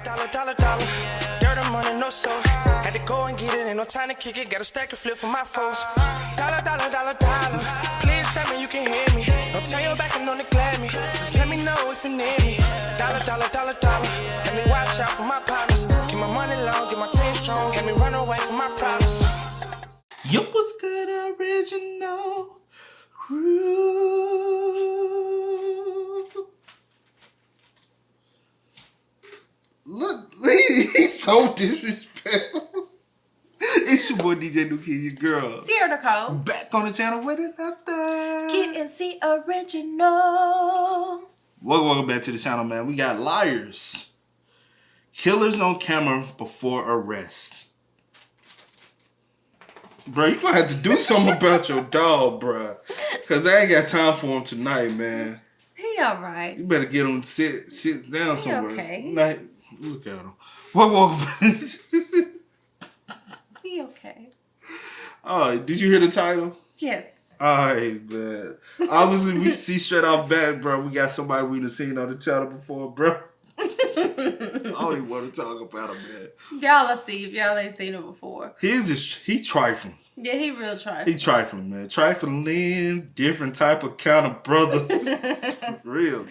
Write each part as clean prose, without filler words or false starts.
Dollar. Dirt and money, no soul. Had to go and get it, ain't no time to kick it. Got a stack and flip for my foes. Dollar. Please tell me you can hear me. Don't turn your back and don't neglect me. Just let me know if you need me. Dollar. Let me watch out for my partners. Keep my money long, get my team strong. Let me run away from my problems. Yo, what's good, original crew? Look, he's so disrespectful. It's your boy DJ New Kid, your girl Sierra Nicole. back on the channel with another Kid and C original. Welcome back to the channel, man. We got liars, killers on camera before arrest. Bro, you gonna have to do something about your dog, bro, cause I ain't got time for him tonight, man. He alright. You better get him sit down somewhere. Okay. Like, look at him. Welcome. He okay. Oh, did you hear the title? Yes. Alright, man. Obviously, we see straight off bat, bro. We got somebody we done seen on the channel before, bro. I don't even want to talk about him, man. Y'all will see if y'all ain't seen him before. He trifling. Yeah, he real trifling. He trifling, man. Trifling, different type of kind of brothers. Real.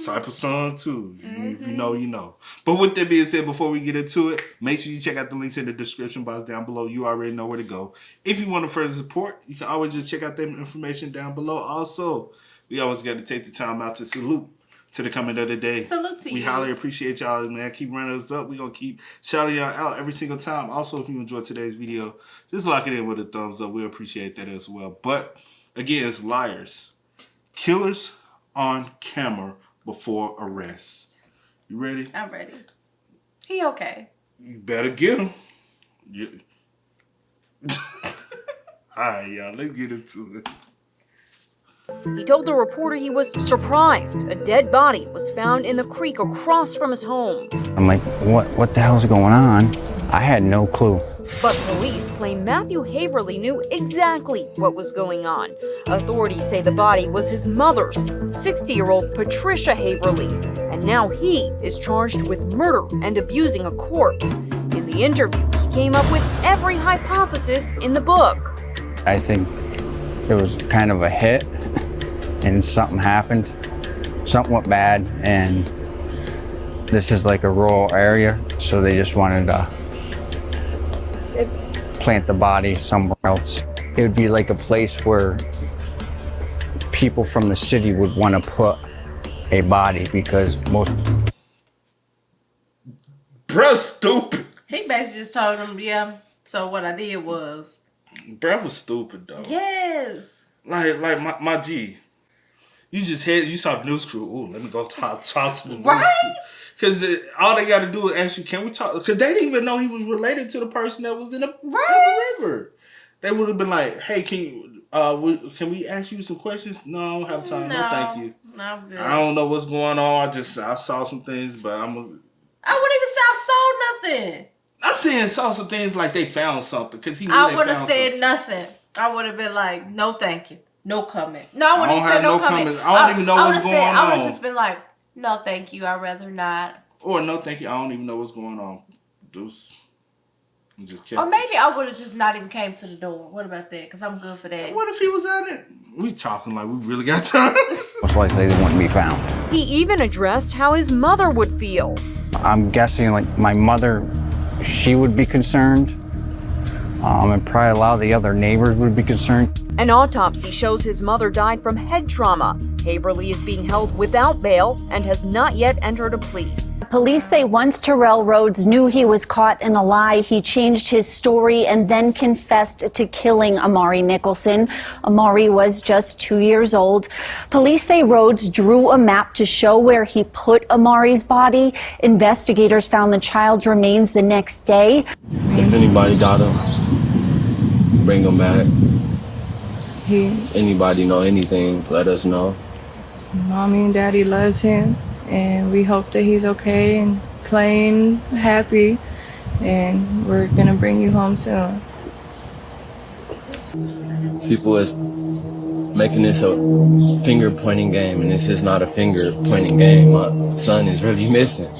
Type of son, too. If you know, you know. But with that being said, before we get into it, make sure you check out the links in the description box down below. You already know where to go. If you want to further support, you can always just check out that information down below. Also, we always got to take the time out to salute to the coming of the day. Salute to you. We highly appreciate y'all, man. Keep running us up. We're going to keep shouting y'all out every single time. Also, if you enjoyed today's video, just lock it in with a thumbs up. We appreciate that as well. But, again, it's liars. Killers on camera before arrest. You ready? I'm ready. He okay. You better get him. Yeah. Alright, y'all. Let's get into it. He told the reporter he was surprised a dead body was found in the creek across from his home. I'm like, what the hell's going on? I had no clue. But police claim Matthew Haverly knew exactly what was going on. Authorities say the body was his mother's, 60-year-old Patricia Haverly, and now he is charged with murder and abusing a corpse. In the interview, he came up with every hypothesis in the book. I think it was kind of a hit, and something happened. Something went bad, and this is like a rural area, so they just wanted to plant the body somewhere else. It would be like a place where people from the city would want to put a body because most... Bruh, stupid. He basically just told him, yeah, so what I did was... Bruh was stupid, though. Yes. Like my G. You saw the news crew. Ooh, let me go talk to the news Right? Because all they got to do is ask you, can we talk? Because they didn't even know he was related to the person that was in the river. They would have been like, hey, can we ask you some questions? No, I don't have time. No, thank you. No, I'm good. I don't know what's going on. I saw some things, but I wouldn't even say I saw nothing. I'm saying saw some things like they found something. Because I would have said nothing. I would have been like, no, thank you. No comment. No, I wouldn't even say no comment. I don't even know what's going on. I would have just been like, no, thank you. I'd rather not. Or no, thank you. I don't even know what's going on. Deuce. Or maybe I would have just not even came to the door. What about that? Because I'm good for that. What if he was at it? We talking like we really got time. Most likely they wouldn't be found. He even addressed how his mother would feel. I'm guessing like my mother, she would be concerned. And probably a lot of the other neighbors would be concerned. An autopsy shows his mother died from head trauma. Haverly is being held without bail and has not yet entered a plea. Police say once Terrell Rhodes knew he was caught in a lie, he changed his story and then confessed to killing Amari Nicholson. Amari was just 2 years old. Police say Rhodes drew a map to show where he put Amari's body. Investigators found the child's remains the next day. If anybody got him, bring him back. Anybody know anything, let us know. Mommy and Daddy loves him, and we hope that he's okay and playing happy, and we're gonna bring you home soon. People is making this a finger pointing game, and this is not a finger pointing game. My son is really missing.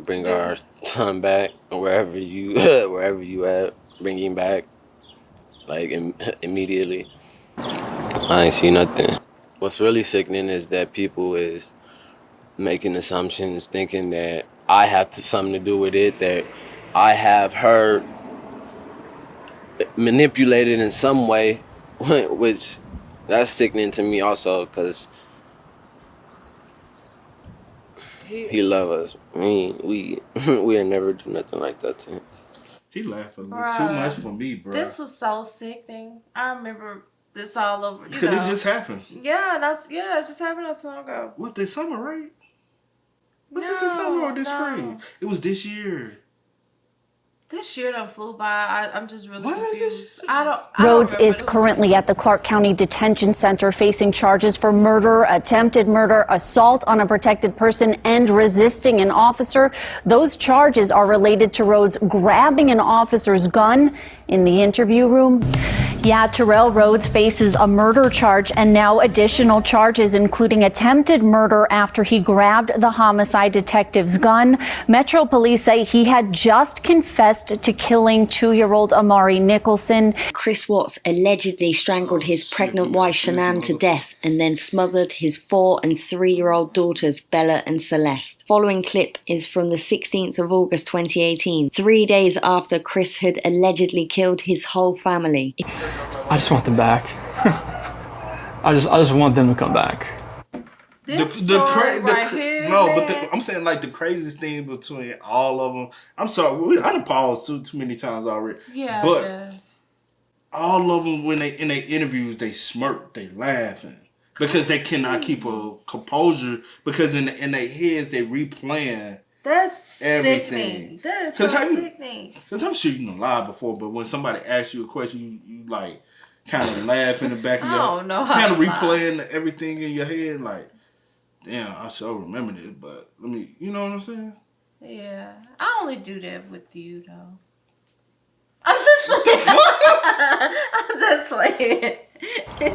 bring our son back, wherever you at, bring him back, like immediately. I ain't see nothing. What's really sickening is that people is making assumptions, thinking that I have something to do with it, that I have her manipulated in some way, which that's sickening to me also, because he love us. I mean, we would never do nothing like that to him. He laughed a little too much for me, bro. This was so sickening. I remember this all over. Because it just happened. Yeah, it just happened not so long ago. What, this summer, right? Was it this summer or this spring? It was this year. This year done flew by. I'm just really confused. I don't Rhodes remember. is currently at the Clark County Detention Center facing charges for murder, attempted murder, assault on a protected person, and resisting an officer. Those charges are related to Rhodes grabbing an officer's gun in the interview room. Yeah, Terrell Rhodes faces a murder charge and now additional charges, including attempted murder after he grabbed the homicide detective's gun. Metro police say he had just confessed to killing 2-year-old Amari Nicholson. Chris Watts allegedly strangled his pregnant wife Shanann to death and then smothered his 4- and 3-year-old daughters Bella and Celeste. Following clip is from the 16th of August 2018, 3 days after Chris had allegedly killed his whole family. I just want them back. I just want them to come back. I'm saying like the craziest thing between all of them. I'm sorry, I done paused too many times already. Yeah, but all of them, when they in their interviews, they smirk, they laughing because they cannot keep a composure because in their heads they replaying. That's everything. Sickening. That is so sickening. Because I'm sure you done lied before, but when somebody asks you a question, you like kind of laugh in the back of your head. Kind of replaying everything in your head, like, damn, I sure remember this, but let me, you know what I'm saying? Yeah. I only do that with you, though. I'm just playing. I'm just playing.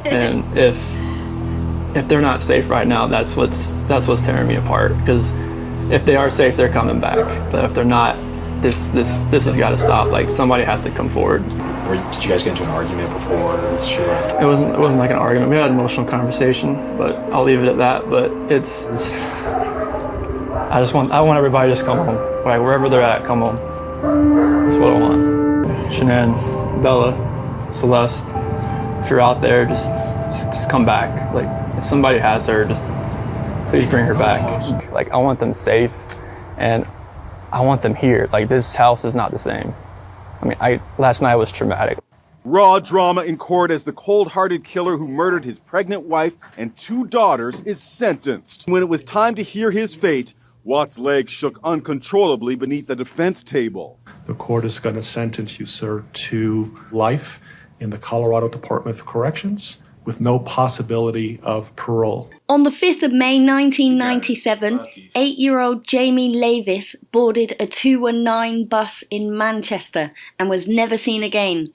And if they're not safe right now, that's what's tearing me apart. Because if they are safe, they're coming back. But if they're not, this has got to stop. Like, somebody has to come forward. Or did you guys get into an argument before? It wasn't like an argument. We had an emotional conversation, but I'll leave it at that. But I want everybody to just come home. Like, wherever they're at, come home. That's what I want. Shanann, Bella, Celeste, if you're out there, just come back. Like, if somebody has her, just please bring her back. Like, I want them safe, and I want them here. Like, this house is not the same. I mean, last night was traumatic. Raw drama in court as the cold-hearted killer who murdered his pregnant wife and 2 daughters is sentenced. When it was time to hear his fate, Watt's legs shook uncontrollably beneath the defense table. The court is going to sentence you, sir, to life in the Colorado Department of Corrections with no possibility of parole. On the 5th of May 1997, 8-year-old Jamie Lavis boarded a 219 bus in Manchester and was never seen again.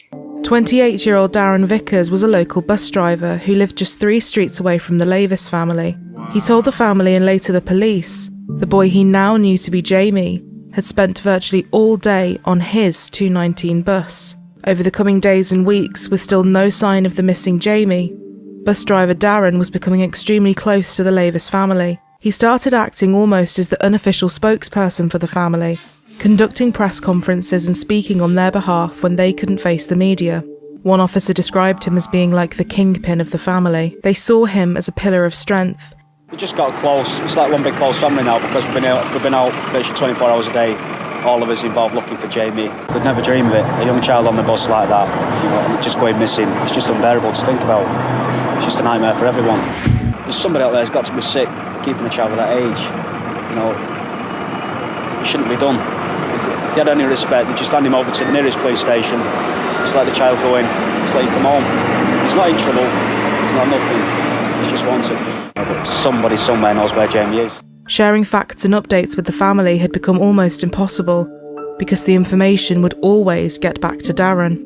28-year-old Darren Vickers was a local bus driver who lived just 3 streets away from the Lavis family. He told the family and later the police the boy he now knew to be Jamie had spent virtually all day on his 219 bus. Over the coming days and weeks, with still no sign of the missing Jamie, bus driver Darren was becoming extremely close to the Lavis family. He started acting almost as the unofficial spokesperson for the family, conducting press conferences and speaking on their behalf when they couldn't face the media. One officer described him as being like the kingpin of the family. They saw him as a pillar of strength. We just got close. It's like one big close family now because we've been out virtually 24 hours a day, all of us involved looking for Jamie. We'd never dream of it, a young child on the bus like that, and just going missing. It's just unbearable to think about. It's just a nightmare for everyone. There's somebody out there who's got to be sick keeping a child of that age. It shouldn't be done. If they had any respect, they'd just hand him over to the nearest police station. Just let the child go in. Just let him come home. He's not in trouble. He's not nothing. He's just wanted. But somebody somewhere knows where Jamie is. Sharing facts and updates with the family had become almost impossible because the information would always get back to Darren.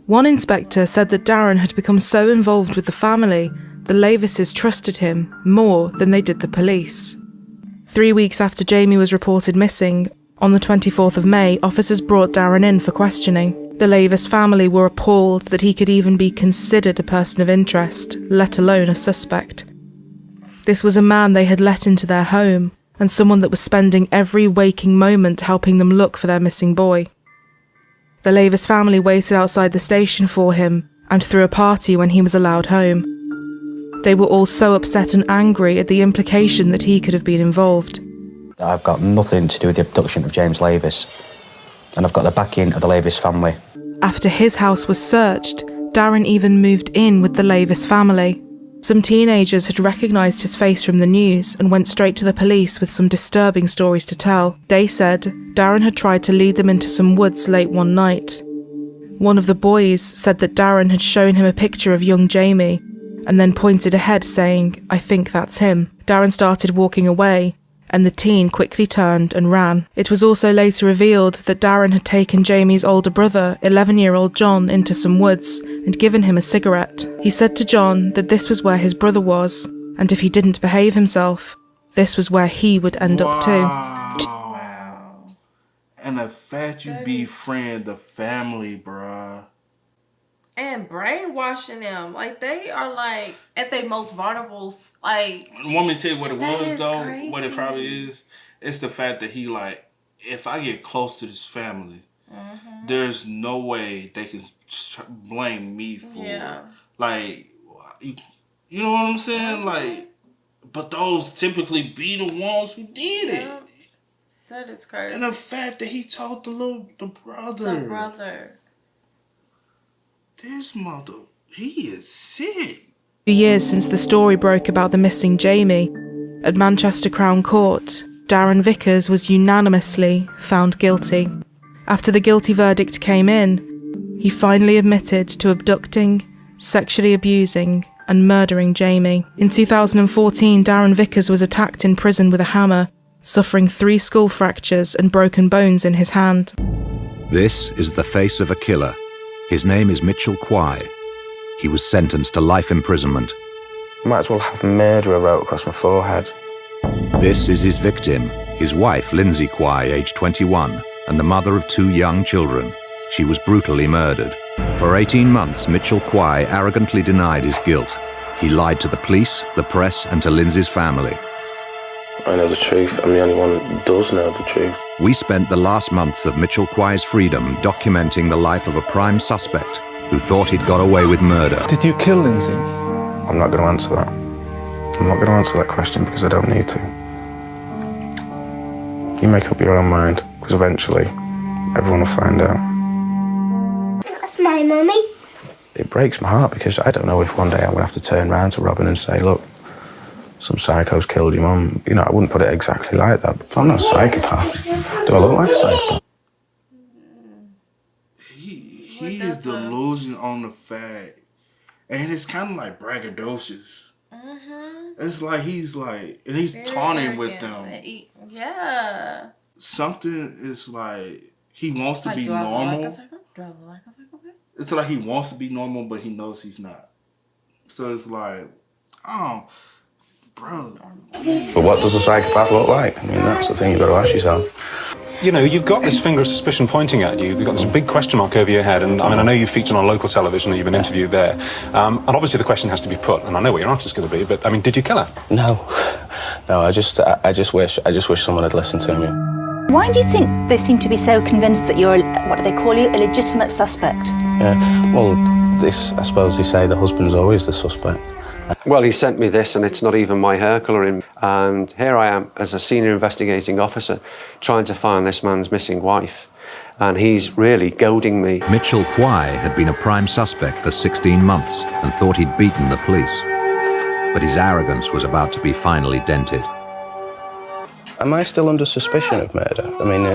One inspector said that Darren had become so involved with the family, the Lavises trusted him more than they did the police. 3 weeks after Jamie was reported missing, on the 24th of May, officers brought Darren in for questioning. The Lavis family were appalled that he could even be considered a person of interest, let alone a suspect. This was a man they had let into their home, and someone that was spending every waking moment helping them look for their missing boy. The Lavis family waited outside the station for him and threw a party when he was allowed home. They were all so upset and angry at the implication that he could have been involved. I've got nothing to do with the abduction of James Lavis, and I've got the backing of the Lavis family. After his house was searched, Darren even moved in with the Lavis family. Some teenagers had recognised his face from the news and went straight to the police with some disturbing stories to tell. They said Darren had tried to lead them into some woods late one night. One of the boys said that Darren had shown him a picture of young Jamie and then pointed ahead saying, "I think that's him." Darren started walking away, and the teen quickly turned and ran. It was also later revealed that Darren had taken Jamie's older brother, 11-year-old John, into some woods and given him a cigarette. He said to John that this was where his brother was, and if he didn't behave himself, this was where he would end up too. Wow. And the fact you befriend the family, bruh. And brainwashing them. Like, they are, like, at their most vulnerable, like... Want me to tell you what it was, though? Crazy. What it probably is? It's the fact that he, like, if I get close to this family, there's no way they can blame me for like, you know what I'm saying? Like, but those typically be the ones who did it. That is crazy. And the fact that he told the brother. This mother, he is sick. 2 years since the story broke about the missing Jamie, at Manchester Crown Court, Darren Vickers was unanimously found guilty. After the guilty verdict came in, he finally admitted to abducting, sexually abusing, and murdering Jamie. In 2014, Darren Vickers was attacked in prison with a hammer, suffering 3 skull fractures and broken bones in his hand. This is the face of a killer. His name is Mitchell Kwai. He was sentenced to life imprisonment. Might as well have murderer wrote across my forehead. This is his victim, his wife, Lindsay Kwai, aged 21, and the mother of 2 young children. She was brutally murdered. For 18 months, Mitchell Kwai arrogantly denied his guilt. He lied to the police, the press, and to Lindsay's family. I know the truth. I'm the only one that does know the truth. We spent the last months of Mitchell Kwai's freedom documenting the life of a prime suspect who thought he'd got away with murder. Did you kill Lindsay? I'm not going to answer that. I'm not going to answer that question because I don't need to. You make up your own mind, because eventually everyone will find out. That's my mummy. It breaks my heart because I don't know if one day I'm going to have to turn around to Robin and say, look, some psycho's killed your mum. You know, I wouldn't put it exactly like that. But I'm not a psychopath. Do I look like a psychopath? He is delusion on the fact. And it's kind of like braggadocious. It's like he's like, and he's taunting with them. Yeah. Something is like, he wants to be normal. It's like he wants to be normal, but he knows he's not. So it's like, oh, bro. But what does a psychopath look like? I mean, that's the thing you've got to ask yourself. You know, you've got this finger of suspicion pointing at you. You've got this big question mark over your head. And I mean, I know you've featured on local television and you've been interviewed there. And obviously the question has to be put, and I know what your answer's going to be, but I mean, did you kill her? No. No, I just wish someone had listened to me. Why do you think they seem to be so convinced that you're, what do they call you, a legitimate suspect? Yeah, well, I suppose they say the husband's always the suspect. Well, he sent me this, and it's not even my hair colouring. And here I am, as a senior investigating officer, trying to find this man's missing wife. And he's really goading me. Mitchell Kwai had been a prime suspect for 16 months and thought he'd beaten the police. But his arrogance was about to be finally dented. Am I still under suspicion of murder? I mean,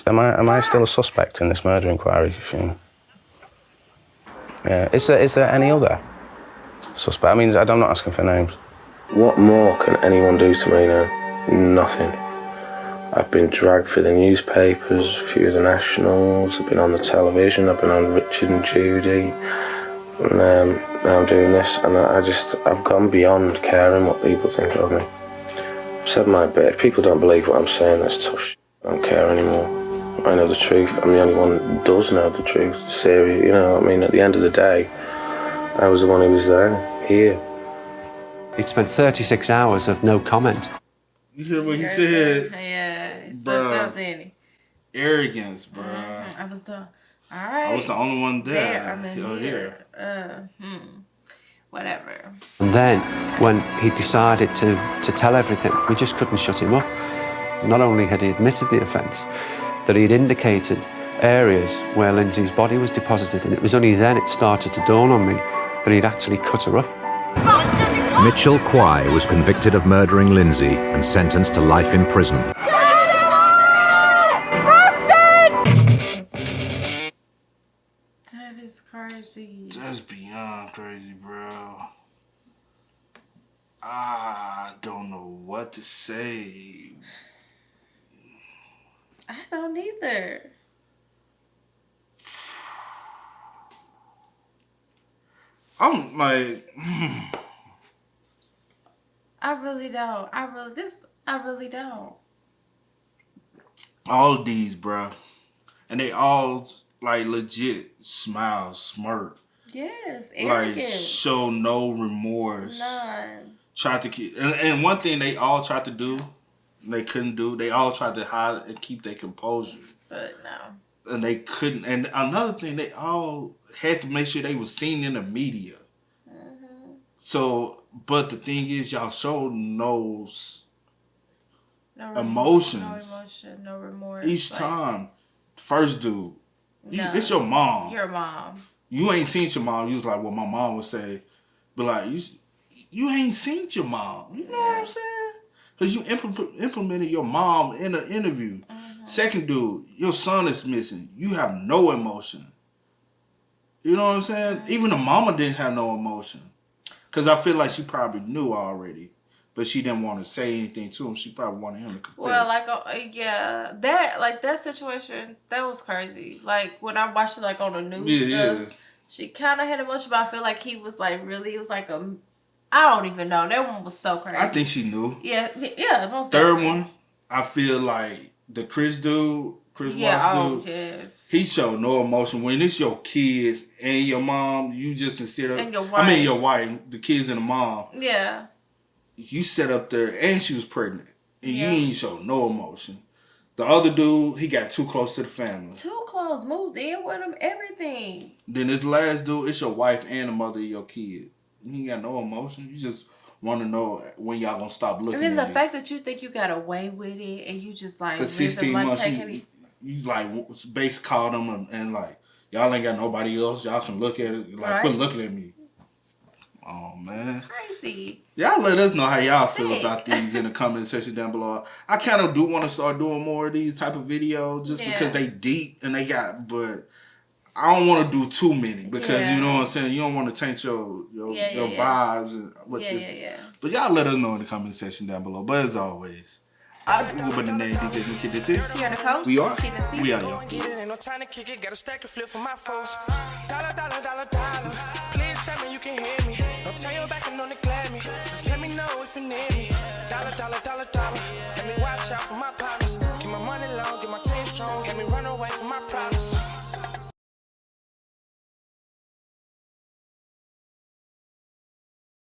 am I still a suspect in this murder inquiry? Yeah. Is there any other suspect? I mean, I'm not asking for names. What more can anyone do to me now? Nothing. I've been dragged through the newspapers, a few of the nationals, I've been on the television, I've been on Richard and Judy, and now I'm doing this, and I've gone beyond caring what people think of me. said my bit. If people don't believe what I'm saying, that's tough shit. I don't care anymore. I know the truth. I'm the only one that does know the truth. Serious, you know what I mean? At the end of the day, I was the one who was there, here. He'd spent 36 hours of no comment. You hear what he said? Yeah, he slipped up, didn't he? Arrogance, bro. I was the, all right. I was the only one there. I'm in here. Whatever. And then, when he decided to tell everything, we just couldn't shut him up. Not only had he admitted the offence, that he'd indicated areas where Lindsay's body was deposited, and it was only then it started to dawn on me that he'd actually cut her up. Mitchell Kwai was convicted of murdering Lindsay and sentenced to life in prison. That is crazy. That's beyond crazy, bro. I don't know what to say. I don't either. I'm like, I really don't. I really don't. all of these, bro, and they all like legit smile, smirk. Yes, Like arrogance. show no remorse. None. Tried to keep, and one thing they all tried to do, they couldn't do. They all tried to hide and keep their composure, But no. and they couldn't. And another thing, they all had to make sure they was seen in the media. So, but the thing is, y'all showed no emotions. No emotion, no remorse. Each like, time. First dude, no. it's your mom. Your mom. You ain't seen your mom. You was like, what my mom would say. But like, you ain't seen your mom. You know what I'm saying? Because you implemented your mom in an interview. Second dude, your son is missing. You have no emotion. You know what I'm saying? Even the mama didn't have no emotion. Because I feel like she probably knew already. But she didn't want to say anything to him. She probably wanted him to confess. Well, like, yeah, that situation, that was crazy. Like, when I watched it, like, on the news stuff, she kind of had emotion, but I feel like he was, like, really, it was like a, I don't even know. That one was so crazy. I think she knew. Yeah, most Third definitely. one, I feel like the Chris Watts dude, yes. he showed no emotion. When it's your kids and your mom, you just consider, And your I mean wife. your wife, the kids and the mom, Yeah. you sat up there and she was pregnant. And Yeah. you ain't show no emotion. The other dude, he got too close to the family. Too close, moved in with him, everything. Then this last dude, it's your wife and the mother of your kid. You ain't got no emotion. You just want to know when y'all gonna stop looking And then at the it. fact that you think you got away with it and you just like For 16 like months, taking you like base called them and like, y'all ain't got nobody else. Y'all can look at it. Like, quit Right. looking at me. Oh, man. crazy. Y'all let us know how y'all feel Sick. about these in the comment section down below. I kind of do want to start doing more of these type of videos just because they deep and they got, but I don't want to do too many because you know what I'm saying. You don't want to taint your vibes and with this. But y'all let us know in the comment section down below. But as always, I go by the name DJ Kid. This is we are y'all. Get it, ain't no time to kick it. Got a stack of flip for my folks. Dollar, dollar, dollar, dollar. Please tell me you can hear me. Don't turn your back and don't neglect me. Just let me know if you need me. Dollar, dollar, dollar, dollar. Let me watch out for my partner.